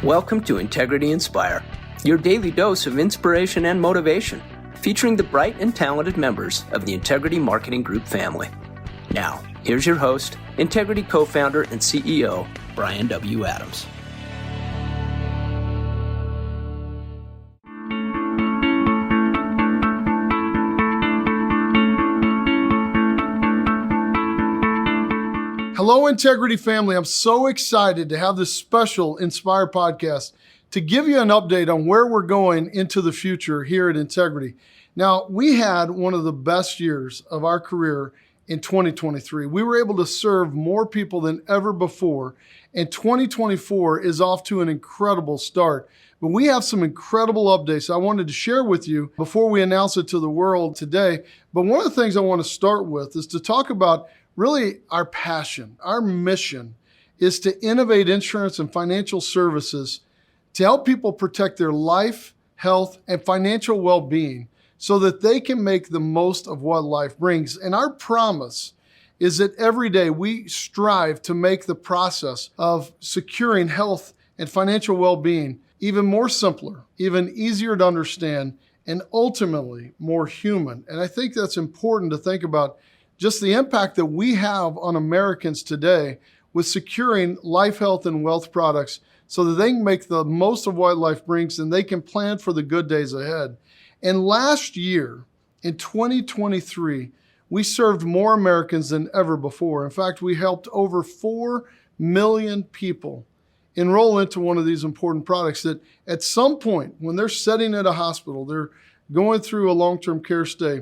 Welcome to Integrity Inspire, your daily dose of inspiration and motivation, featuring the bright and talented members of the Integrity Marketing Group family. Now, here's your host, Integrity co-founder and CEO, Bryan W. Adams. Hello, Integrity family. I'm so excited to have this special Inspire podcast to give you an update on where we're going into the future here at Integrity. Now, we had one of the best years of our career in 2023. We were able to serve more people than ever before, and 2024 is off to an incredible start. But we have some incredible updates I wanted to share with you before we announce it to the world today. But one of the things I want to start with is to talk about really our passion. Our mission is to innovate insurance and financial services to help people protect their life, health, and financial well-being so that they can make the most of what life brings. And our promise is that every day we strive to make the process of securing health and financial well-being even more simpler, even easier to understand, and ultimately more human. And I think that's important to think about just the impact that we have on Americans today with securing life, health, and wealth products so that they can make the most of what life brings and they can plan for the good days ahead. And last year, in 2023, we served more Americans than ever before. In fact, we helped over 4 million people enroll into one of these important products that at some point, when they're sitting at a hospital, they're going through a long-term care stay,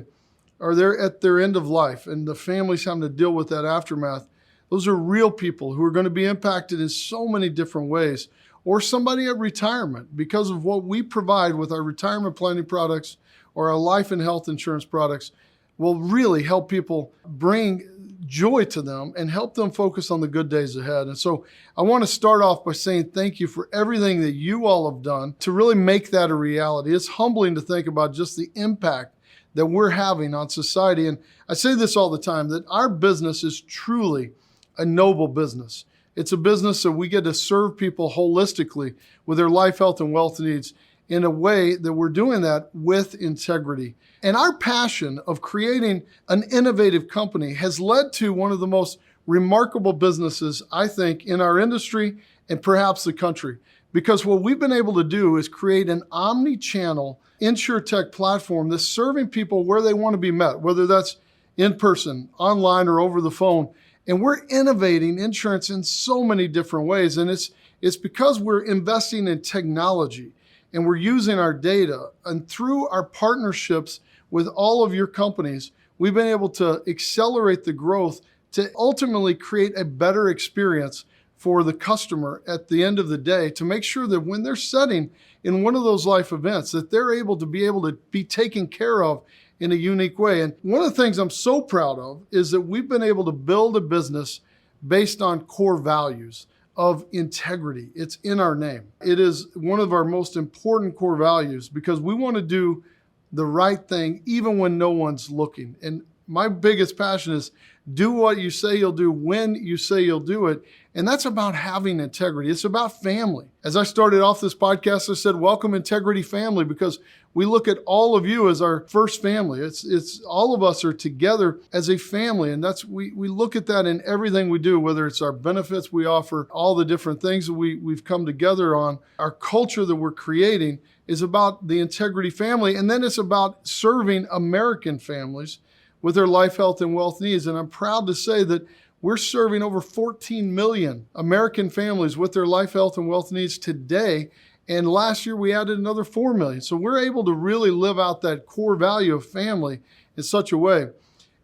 or they're at their end of life and the family's having to deal with that aftermath, those are real people who are going to be impacted in so many different ways. Or somebody at retirement because of what we provide with our retirement planning products or our life and health insurance products will really help people bring joy to them and help them focus on the good days ahead. And so I want to start off by saying thank you for everything that you all have done to really make that a reality. It's humbling to think about just the impact that we're having on society. And I say this all the time, that our business is truly a noble business. It's a business that we get to serve people holistically with their life, health, and wealth needs in a way that we're doing that with integrity. And our passion of creating an innovative company has led to one of the most remarkable businesses, I think, in our industry and perhaps the country. Because what we've been able to do is create an omni-channel InsurTech platform that's serving people where they want to be met, whether that's in person, online, or over the phone. And we're innovating insurance in so many different ways. And it's because we're investing in technology and we're using our data. And through our partnerships with all of your companies, we've been able to accelerate the growth to ultimately create a better experience for the customer at the end of the day, to make sure that when they're sitting in one of those life events, that they're able to be taken care of in a unique way. And one of the things I'm so proud of is that we've been able to build a business based on core values of integrity. It's in our name. It is one of our most important core values because we want to do the right thing even when no one's looking. And my biggest passion is do what you say you'll do when you say you'll do it. And that's about having integrity. It's about family. As I started off this podcast, I said, welcome Integrity family, because we look at all of you as our first family. It's all of us are together as a family. And we look at that in everything we do, whether it's our benefits we offer, all the different things that we've come together on. Our culture that we're creating is about the Integrity family. And then it's about serving American families with their life, health, and wealth needs. And I'm proud to say that we're serving over 14 million American families with their life, health, and wealth needs today. And last year we added another 4 million. So we're able to really live out that core value of family in such a way.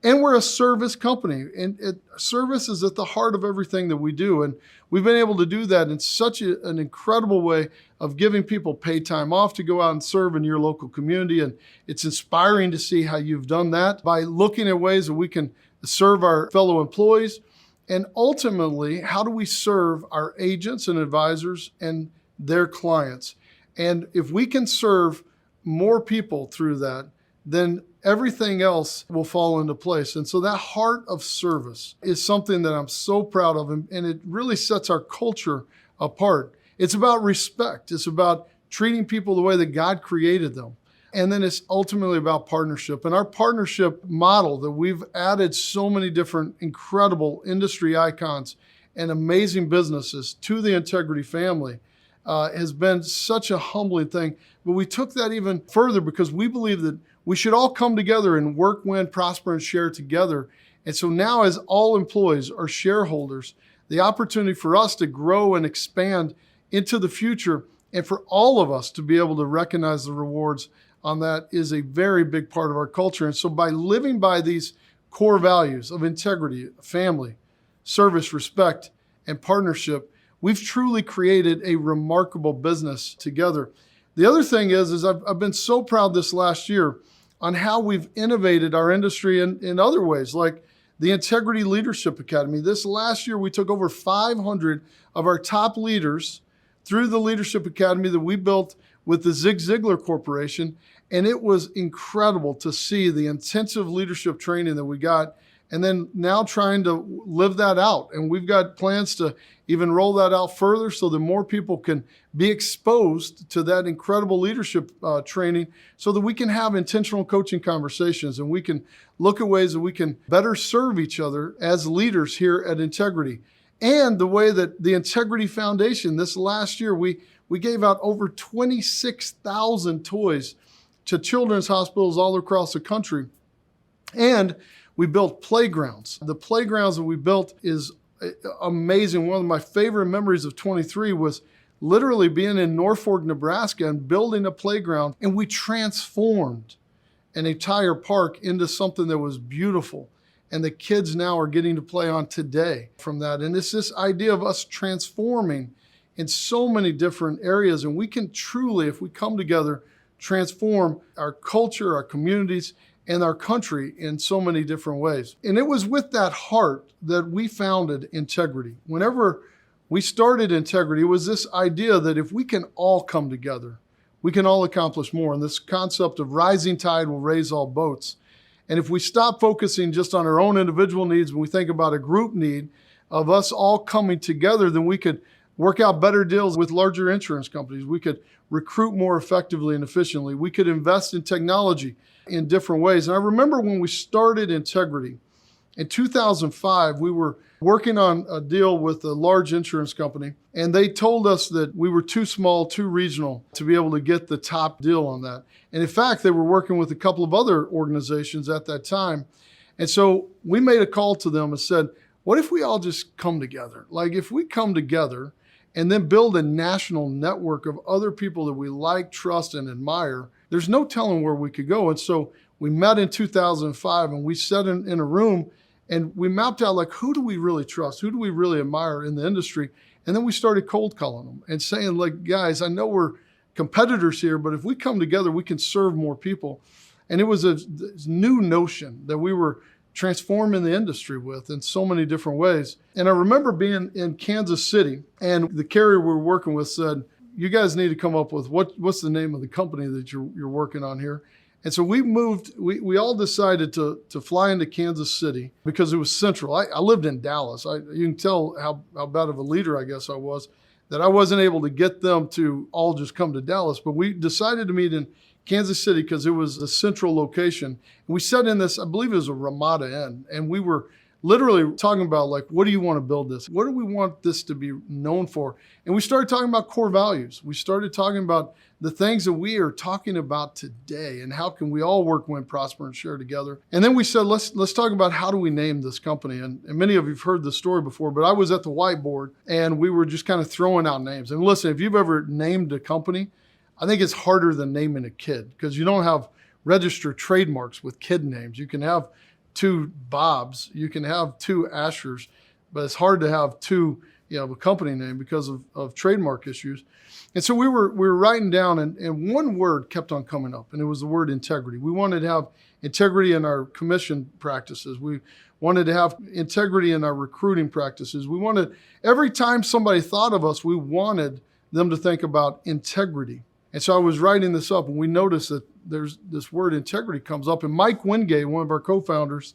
And we're a service company, and service is at the heart of everything that we do. And we've been able to do that in such an incredible way of giving people paid time off to go out and serve in your local community. And it's inspiring to see how you've done that by looking at ways that we can serve our fellow employees. And ultimately, how do we serve our agents and advisors and their clients? And if we can serve more people through that, then everything else will fall into place. And so that heart of service is something that I'm so proud of, and it really sets our culture apart. It's about respect. It's about treating people the way that God created them. And then it's ultimately about partnership. And our partnership model that we've added so many different incredible industry icons and amazing businesses to the Integrity family has been such a humbling thing. But we took that even further because we believe that we should all come together and work, win, prosper, and share together. And so now as all employees are shareholders, the opportunity for us to grow and expand into the future and for all of us to be able to recognize the rewards on that is a very big part of our culture. And so by living by these core values of integrity, family, service, respect, and partnership, we've truly created a remarkable business together. The other thing is I've been so proud this last year on how we've innovated our industry in other ways, like the Integrity Leadership Academy. This last year, we took over 500 of our top leaders through the Leadership Academy that we built with the Zig Ziglar Corporation. And it was incredible to see the intensive leadership training that we got, and then now trying to live that out. And we've got plans to even roll that out further so that more people can be exposed to that incredible leadership training so that we can have intentional coaching conversations and we can look at ways that we can better serve each other as leaders here at Integrity. And the way that the Integrity Foundation, this last year, we gave out over 26,000 toys to children's hospitals all across the country. And we built playgrounds. The playgrounds that we built is amazing. One of my favorite memories of 23 was literally being in Norfolk, Nebraska and building a playground. And we transformed an entire park into something that was beautiful. And the kids now are getting to play on today from that. And it's this idea of us transforming in so many different areas. And we can truly, if we come together, transform our culture, our communities, and our country in so many different ways. And it was with that heart that we founded Integrity. Whenever we started Integrity, it was this idea that if we can all come together, we can all accomplish more. And this concept of rising tide will raise all boats. And if we stop focusing just on our own individual needs, when we think about a group need of us all coming together, then we could work out better deals with larger insurance companies. We could recruit more effectively and efficiently. We could invest in technology in different ways. And I remember when we started Integrity, in 2005, we were working on a deal with a large insurance company, and they told us that we were too small, too regional to be able to get the top deal on that. And in fact, they were working with a couple of other organizations at that time. And so we made a call to them and said, what if we all just come together? Like if we come together and then build a national network of other people that we like, trust, and admire, there's no telling where we could go. And so we met in 2005 and we sat in a room and we mapped out like, who do we really trust? Who do we really admire in the industry? And then we started cold calling them and saying like, guys, I know we're competitors here, but if we come together, we can serve more people. And it was a new notion that we were transforming the industry with in so many different ways. And I remember being in Kansas City and the carrier we were working with said, you guys need to come up with what's the name of the company that you're working on here. And so we all decided to fly into Kansas City because it was central. I lived in Dallas. You can tell how bad of a leader I guess I was, that I wasn't able to get them to all just come to Dallas. But we decided to meet in Kansas City because it was a central location. And we sat in this, I believe it was a Ramada Inn, and we were literally talking about like, what do you want to build this? What do we want this to be known for? And we started talking about core values. We started talking about the things that we are talking about today and how can we all work, win, prosper, and share together. And then we said, let's talk about how do we name this company? And many of you have heard the story before, but I was at the whiteboard and we were just kind of throwing out names. And listen, if you've ever named a company, I think it's harder than naming a kid because you don't have registered trademarks with kid names. You can have 2 Bobs, you can have 2 Ashers, but it's hard to have 2, a company name because of trademark issues. And so we were writing down and one word kept on coming up, and it was the word integrity. We wanted to have integrity in our commission practices. We wanted to have integrity in our recruiting practices. We wanted, every time somebody thought of us, we wanted them to think about integrity. And so I was writing this up and we noticed that there's this word integrity comes up. And Mike Wingate, one of our co-founders,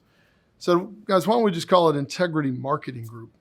said, guys, why don't we just call it Integrity Marketing Group?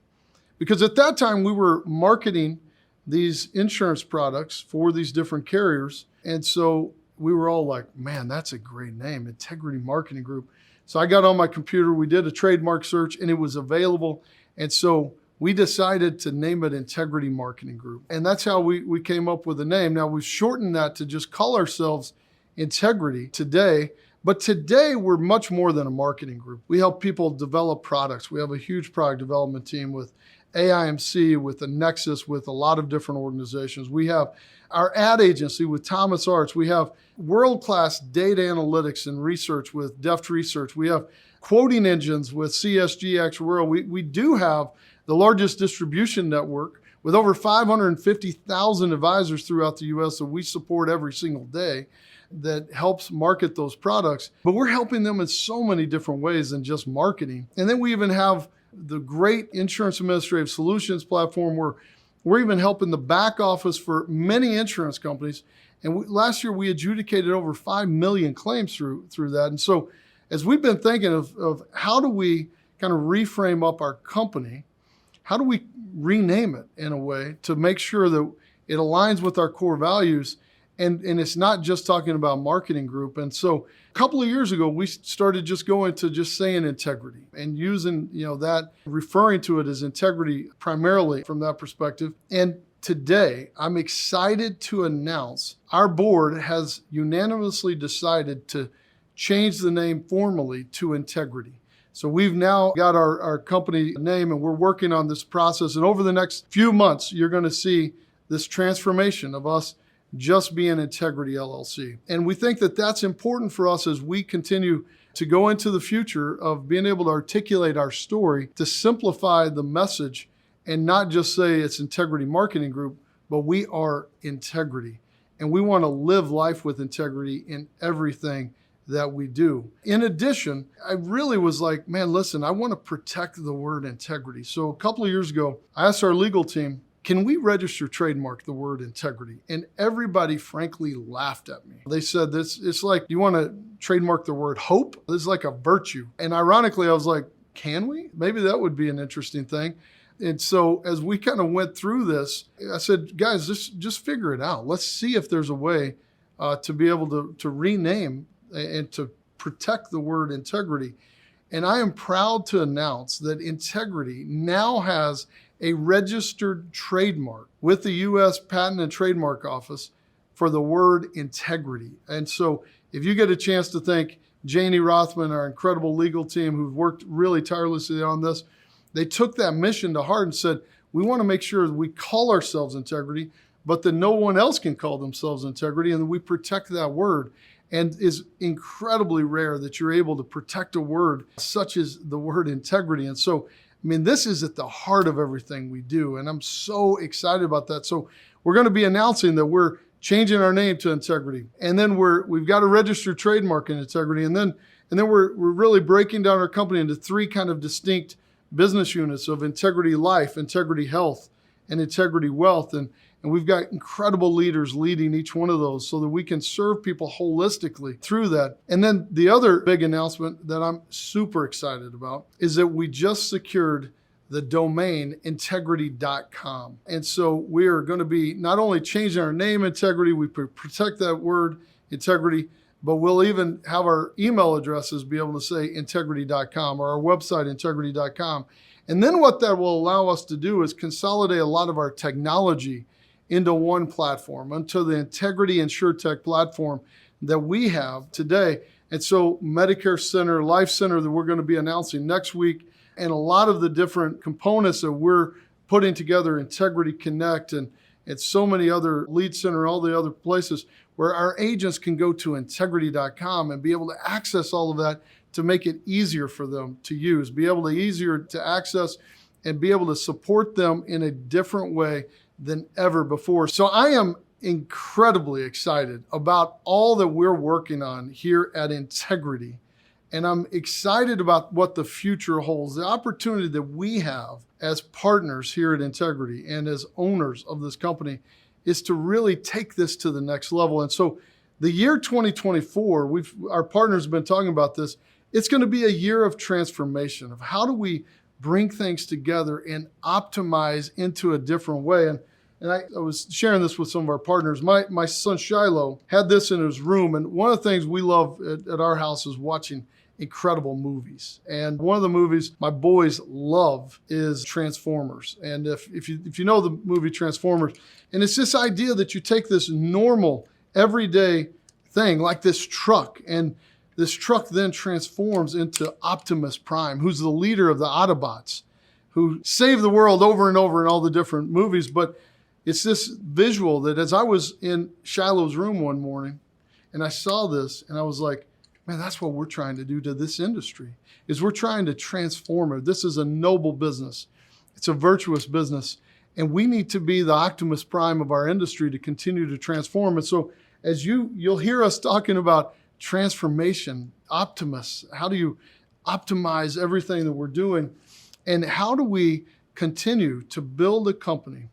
Because at that time we were marketing these insurance products for these different carriers. And so we were all like, man, that's a great name, Integrity Marketing Group. So I got on my computer, we did a trademark search, and it was available. And so we decided to name it Integrity Marketing Group. And that's how we came up with the name. Now we've shortened that to just call ourselves Integrity today. But today we're much more than a marketing group. We help people develop products. We have a huge product development team with AIMC, with the Nexus, with a lot of different organizations. We have our ad agency with Thomas Arts. We have world-class data analytics and research with Deft Research. We have quoting engines with CSGX Rural. We do have the largest distribution network with over 550,000 advisors throughout the U.S. that we support every single day that helps market those products. But we're helping them in so many different ways than just marketing. And then we even have the great Insurance Administrative Solutions platform where we're even helping the back office for many insurance companies. And last year we adjudicated over 5 million claims through that. And so as we've been thinking of how do we kind of reframe up our company, how do we rename it in a way to make sure that it aligns with our core values? And it's not just talking about marketing group. And so a couple of years ago, we started just going to just saying integrity and using, that, referring to it as integrity primarily from that perspective. And today, I'm excited to announce our board has unanimously decided to change the name formally to Integrity. So we've now got our company name and we're working on this process. And over the next few months, you're going to see this transformation of us just being Integrity LLC. And we think that that's important for us as we continue to go into the future of being able to articulate our story, to simplify the message and not just say it's Integrity Marketing Group, but we are integrity. And we want to live life with integrity in everything that we do. In addition, I really was like, man, listen, I want to protect the word integrity. So a couple of years ago, I asked our legal team, can we register trademark the word integrity? And everybody frankly laughed at me. They said, it's like, you want to trademark the word hope? This is like a virtue. And ironically, I was like, can we? Maybe that would be an interesting thing. And so as we kind of went through this, I said, guys, just figure it out. Let's see if there's a way to be able to rename and to protect the word integrity. And I am proud to announce that Integrity now has a registered trademark with the U.S. Patent and Trademark Office for the word integrity. And so if you get a chance to thank Janie Rothman, our incredible legal team who've worked really tirelessly on this, they took that mission to heart and said, we want to make sure that we call ourselves Integrity, but that no one else can call themselves Integrity, and that we protect that word. And it's incredibly rare that you're able to protect a word such as the word integrity. And so this is at the heart of everything we do, and I'm so excited about that. So we're going to be announcing that we're changing our name to Integrity, and then we've got a registered trademark in Integrity, and then we're really breaking down our company into 3 kind of distinct business units of Integrity Life, Integrity Health, and Integrity Wealth, and we've got incredible leaders leading each one of those so that we can serve people holistically through that. And then the other big announcement that I'm super excited about is that we just secured the domain integrity.com. And so we are going to be not only changing our name Integrity, we protect that word integrity, but we'll even have our email addresses be able to say integrity.com or our website integrity.com. And then what that will allow us to do is consolidate a lot of our technology into one platform, onto the Integrity InsurTech platform that we have today. And so Medicare Center, Life Center that we're going to be announcing next week, and a lot of the different components that we're putting together, Integrity Connect and so many other Lead Center, all the other places where our agents can go to integrity.com and be able to access all of that to make it easier for them to use, be able to easier to access and be able to support them in a different way than ever before. So I am incredibly excited about all that we're working on here at Integrity. And I'm excited about what the future holds, the opportunity that we have as partners here at Integrity and as owners of this company is to really take this to the next level. And so the year 2024, our partners have been talking about this, it's going to be a year of transformation, of how do we bring things together and optimize into a different way. And And I was sharing this with some of our partners. My son Shiloh had this in his room. And one of the things we love at our house is watching incredible movies. And one of the movies my boys love is Transformers. And if you know the movie Transformers, and it's this idea that you take this normal, everyday thing like this truck, and this truck then transforms into Optimus Prime, who's the leader of the Autobots, who save the world over and over in all the different movies. But it's this visual that as I was in Shiloh's room one morning and I saw this and I was like, man, that's what we're trying to do to this industry, is we're trying to transform it. This is a noble business. It's a virtuous business. And we need to be the Optimus Prime of our industry to continue to transform it. So as you'll hear us talking about transformation, Optimus, how do you optimize everything that we're doing? And how do we continue to build a company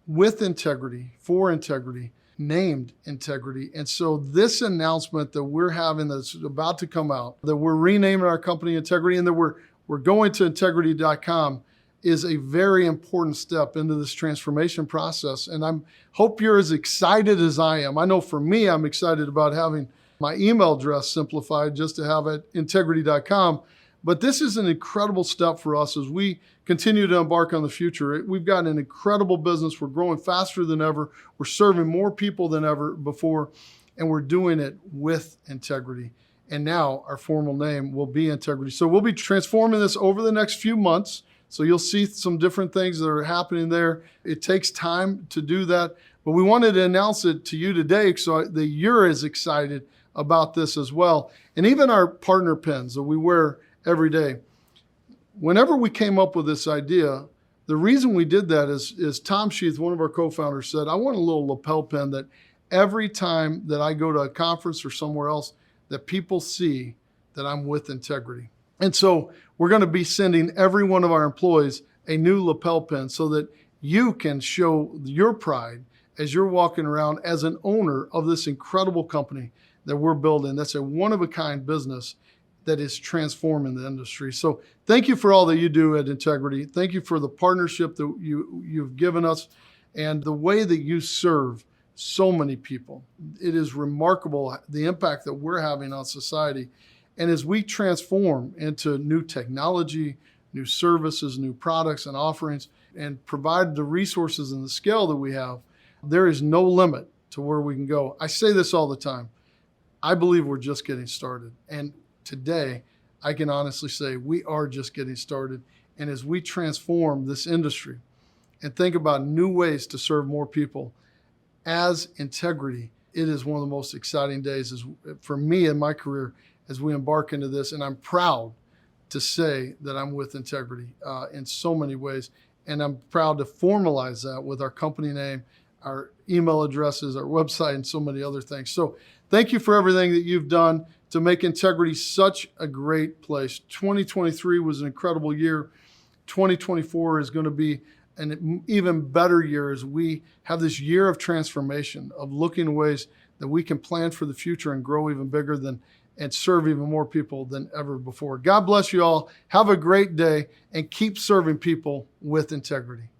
with integrity, for integrity, named integrity? And so this announcement that we're having that's about to come out, that we're renaming our company Integrity and that we're going to integrity.com, is a very important step into this transformation process. And I hope you're as excited as I am. I know for me, I'm excited about having my email address simplified just to have it integrity.com. But this is an incredible step for us as we continue to embark on the future. We've got an incredible business. We're growing faster than ever. We're serving more people than ever before, and we're doing it with integrity. And now our formal name will be Integrity. So we'll be transforming this over the next few months. So you'll see some different things that are happening there. It takes time to do that, but we wanted to announce it to you today so that you're as excited about this as well. And even our partner pins that we wear every day. Whenever we came up with this idea, the reason we did that is Tom Sheath, one of our co-founders, said, I want a little lapel pin that every time that I go to a conference or somewhere else, that people see that I'm with integrity. And so we're going to be sending every one of our employees a new lapel pin so that you can show your pride as you're walking around as an owner of this incredible company that we're building. That's a one-of-a-kind business that is transforming the industry. So thank you for all that you do at Integrity. Thank you for the partnership that you've given us and the way that you serve so many people. It is remarkable the impact that we're having on society. And as we transform into new technology, new services, new products and offerings, and provide the resources and the scale that we have, there is no limit to where we can go. I say this all the time. I believe we're just getting started. And today, I can honestly say we are just getting started. And as we transform this industry and think about new ways to serve more people as Integrity, it is one of the most exciting days for me in my career as we embark into this. And I'm proud to say that I'm with Integrity in so many ways. And I'm proud to formalize that with our company name, our email addresses, our website, and so many other things. So thank you for everything that you've done to make Integrity such a great place. 2023 was an incredible year. 2024 is going to be an even better year as we have this year of transformation, of looking at ways that we can plan for the future and grow even bigger and serve even more people than ever before. God bless you all. Have a great day and keep serving people with integrity.